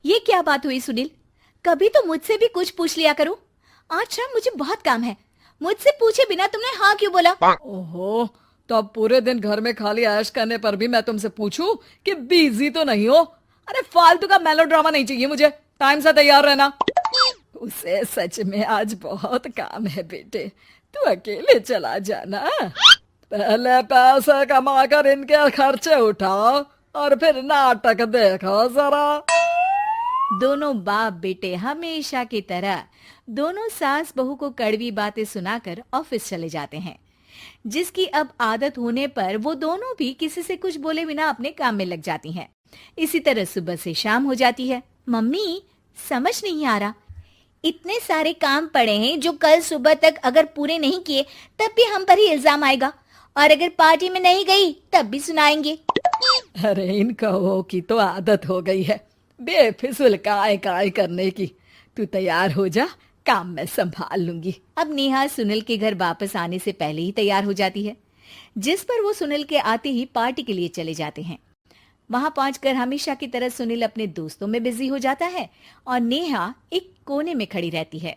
ये क्या बात हुई सुनील? कभी तो मुझसे भी कुछ पूछ लिया करो। आज शाम मुझे बहुत काम है। मुझसे पूछे बिना तुमने हाँ क्यों बोला? ओहो, तो अब पूरे दिन घर में खाली ऐश करने पर भी मैं तुमसे पूछूं कि बिजी तो नहीं हो? अरे फालतू का मेलोड्रामा नहीं चाहिए मुझे। टाइम से तैयार रहना। उसे सच में आज बहुत काम है बेटे, तू अकेले चला जाना। पहले पैसे कमाकर इनके खर्चे उठाओ और फिर नाटक देखो जरा। दोनों बाप बेटे हमेशा की तरह दोनों सास बहू को कड़वी बातें सुनाकर ऑफिस चले जाते हैं, जिसकी अब आदत होने पर वो दोनों भी किसी से कुछ बोले बिना अपने काम में लग जाती हैं। इसी तरह सुबह से शाम हो जाती है। मम्मी, समझ नहीं आ रहा, इतने सारे काम पड़े हैं जो कल सुबह तक अगर पूरे नहीं किए तब भी हम पर ही इल्जाम आएगा, और अगर पार्टी में नहीं गई तब भी सुनाएंगे। अरे इन कहो की तो आदत हो गई है बेफिजुल काय काय करने की। तू तैयार हो जा, काम मैं संभाल लूंगी। अब नेहा सुनील के घर वापस आने से पहले ही तैयार हो जाती है, जिस पर वो सुनील के आते ही पार्टी के लिए चले जाते हैं। वहां पहुंचकर हमेशा की तरह सुनील अपने दोस्तों में बिजी हो जाता है और नेहा एक कोने में खड़ी रहती है।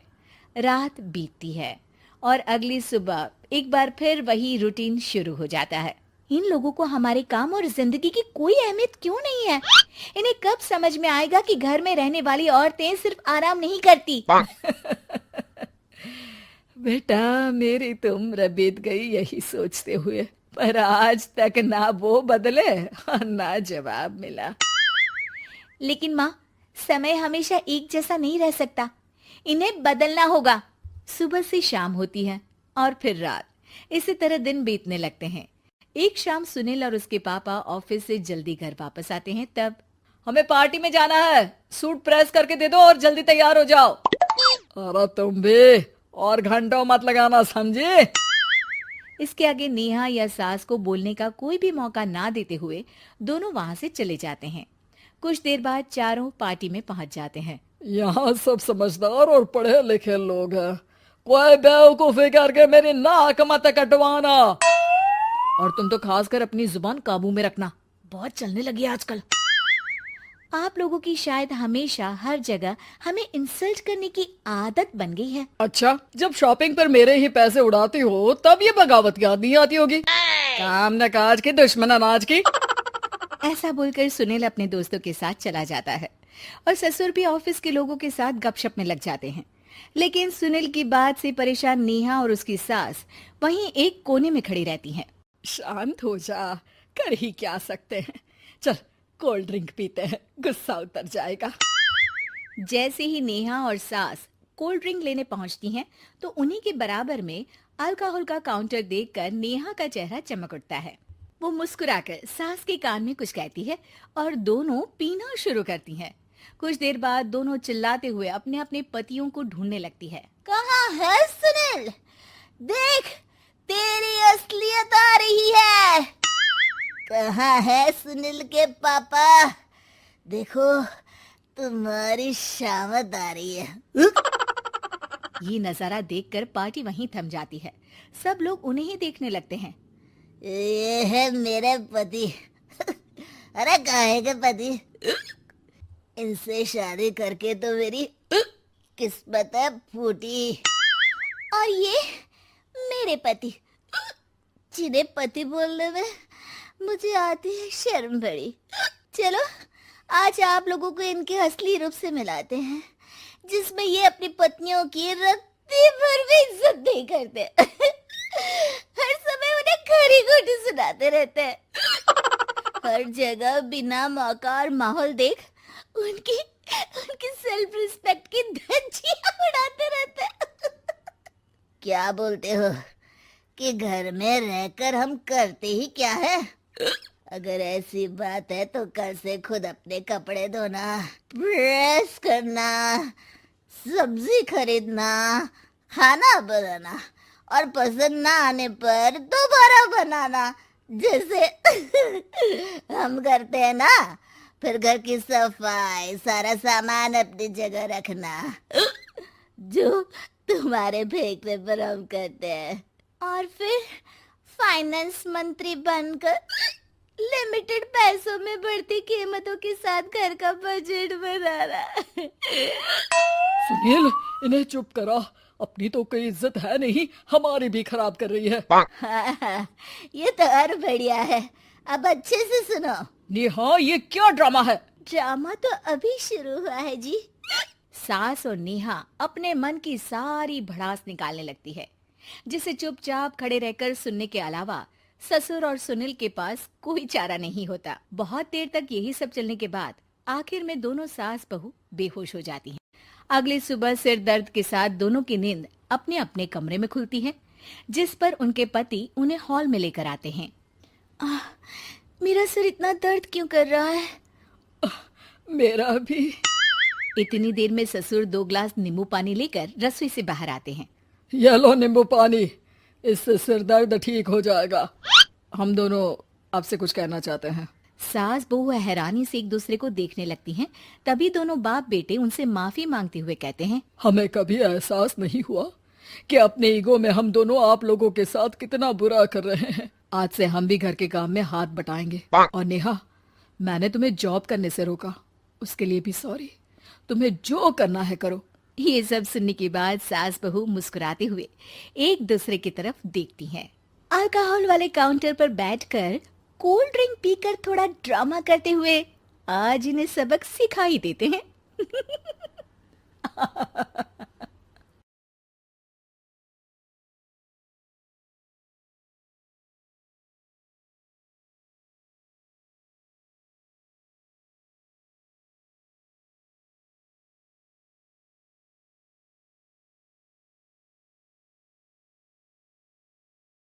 रात बीतती है और अगली सुबह एक बार फिर वही रूटीन शुरू हो जाता है। इन लोगों को हमारे काम और जिंदगी की कोई अहमियत क्यों नहीं है? इन्हें कब समझ में आएगा कि घर में रहने वाली औरतें सिर्फ आराम नहीं करती। बेटा मेरी तो उम्र बीत गई यही सोचते हुए, पर आज तक ना वो बदले और ना जवाब मिला। लेकिन माँ, समय हमेशा एक जैसा नहीं रह सकता, इन्हें बदलना होगा। सुबह से शाम होती है और फिर रात। इसी तरह दिन बीतने लगते हैं। एक शाम सुनील और उसके पापा ऑफिस से जल्दी घर वापस आते हैं। तब हमें पार्टी में जाना है, सूट प्रेस करके दे दो और जल्दी तैयार हो जाओ। अरे तुम भी और घंटों मत लगाना, समझे? इसके आगे नेहा या सास को बोलने का कोई भी मौका ना देते हुए दोनों वहां से चले जाते हैं। कुछ देर बाद चारों पार्टी में पहुंच जाते हैं। यहाँ सब समझदार और पढ़े लिखे लोग हैं, कोई बेवकूफी करके मेरी नाक मत कटवाना। और तुम तो खासकर अपनी जुबान काबू में रखना, बहुत चलने लगी है आजकल। आप लोगों की शायद हमेशा हर जगह हमें इंसल्ट करने की आदत बन गई है। अच्छा, जब शॉपिंग पर मेरे ही पैसे उड़ाती हो तब ये बगावत याद नहीं आती होगी। काम न काज की, दुश्मन अनाज की। ऐसा बोलकर सुनील अपने दोस्तों के साथ चला जाता है और ससुर भी ऑफिस के लोगों के साथ गपशप में लग जाते हैं। लेकिन सुनील की बात से परेशान नेहा और उसकी सास वहीं एक कोने में खड़ी रहती हैं। शांत हो जा, कर ही क्या सकते हैं। चल कोल्ड ड्रिंक पीते हैं, गुस्सा उतर जाएगा। जैसे ही नेहा और सास कोल्ड ड्रिंक लेने पहुंचती हैं, तो उन्हीं के बराबर में अल्कोहल का काउंटर देखकर नेहा का चेहरा चमक उठता है। वो मुस्कुराकर सास के कान में कुछ कहती है और दोनों पीना शुरू करती हैं। कुछ देर बाद दोनों चिल्लाते हुए अपने अपने पतियों को ढूंढने लगती है। कहाँ है सुनील? देख, तेरी असलियत आ रही है। कहाँ है सुनील के पापा? देखो, तुम्हारी शामत आ रही है। ये नजारा देखकर पार्टी वहीं थम जाती है। सब लोग उन्हें ही देखने लगते हैं। ये है मेरे पति। अरे काहे के पति? इनसे शादी करके तो मेरी किस्मत है फूटी। और ये मेरे पति, जिन्हें पति बोलने में मुझे आती है शर्म बड़ी। चलो आज आप लोगों को इनके असली रूप से मिलाते हैं, जिसमें ये अपनी पत्नियों की रत्ती भर भी इज्जत नहीं करते। हर समय उन्हें खरी खोटी सुनाते रहते हैं। हर जगह बिना मौका और माहौल देख उनकी उनकी सेल्फ रिस्पेक्ट की धज्जियां उड़ाते रहते हैं। क्या बोलते हो कि घर में रहकर हम करते ही क्या है? अगर ऐसी बात है तो कल से खुद अपने कपड़े धोना, प्रेस करना, सब्जी खरीदना, खाना बनाना और पसंद ना आने पर दोबारा बनाना, जैसे हम करते हैं ना। फिर घर की सफाई, सारा सामान अपनी जगह रखना, जो तुम्हारे फेंकने पर हम करते हैं। और फिर फाइनेंस मंत्री बनकर लिमिटेड पैसों में बढ़ती कीमतों के साथ घर का बजट बनाना। सुनील, इन्हें चुप करा। अपनी तो कोई इज्जत है नहीं, हमारी भी खराब कर रही है। हाँ, ये तो और बढ़िया है। अब अच्छे से सुनो। नेहा, ये क्या ड्रामा है? ड्रामा तो अभी शुरू हुआ है जी। सास और नेहा अपने मन की सारी भड़ास निकालने लगती है, जिसे चुपचाप खड़े रहकर सुनने के अलावा ससुर और सुनील के पास कोई चारा नहीं होता। बहुत देर तक यही सब चलने के बाद आखिर में दोनों सास बहू बेहोश हो जाती हैं। अगली सुबह सिर दर्द के साथ दोनों की नींद अपने अपने कमरे में खुलती है, जिस पर उनके पति उन्हें हॉल में लेकर आते हैं। मेरा सिर इतना दर्द क्यों कर रहा है? मेरा भी। इतनी देर में ससुर 2 गिलास नींबू पानी लेकर रसोई से बाहर आते हैं। ये लो नींबू पानी, इससे सिर दर्द ठीक हो जाएगा। हम दोनों आपसे कुछ कहना चाहते हैं। सास बहू हैरानी से एक दूसरे को देखने लगती हैं। तभी दोनों बाप बेटे उनसे माफी मांगते हुए कहते हैं, हमें कभी एहसास नहीं हुआ कि अपने ईगो में हम दोनों आप लोगों के साथ कितना बुरा कर रहे हैं। आज से हम भी घर के काम में हाथ बटाएंगे। और नेहा, मैंने तुम्हें जॉब करने से रोका, उसके लिए भी सॉरी। तुम्हें जो करना है करो। ये सब सुनने के बाद सास बहू मुस्कुराते हुए एक दूसरे की तरफ देखती हैं। अल्कोहल वाले काउंटर पर बैठकर कोल्ड ड्रिंक पीकर थोड़ा ड्रामा करते हुए आज इन्हें सबक सिखा ही देते हैं।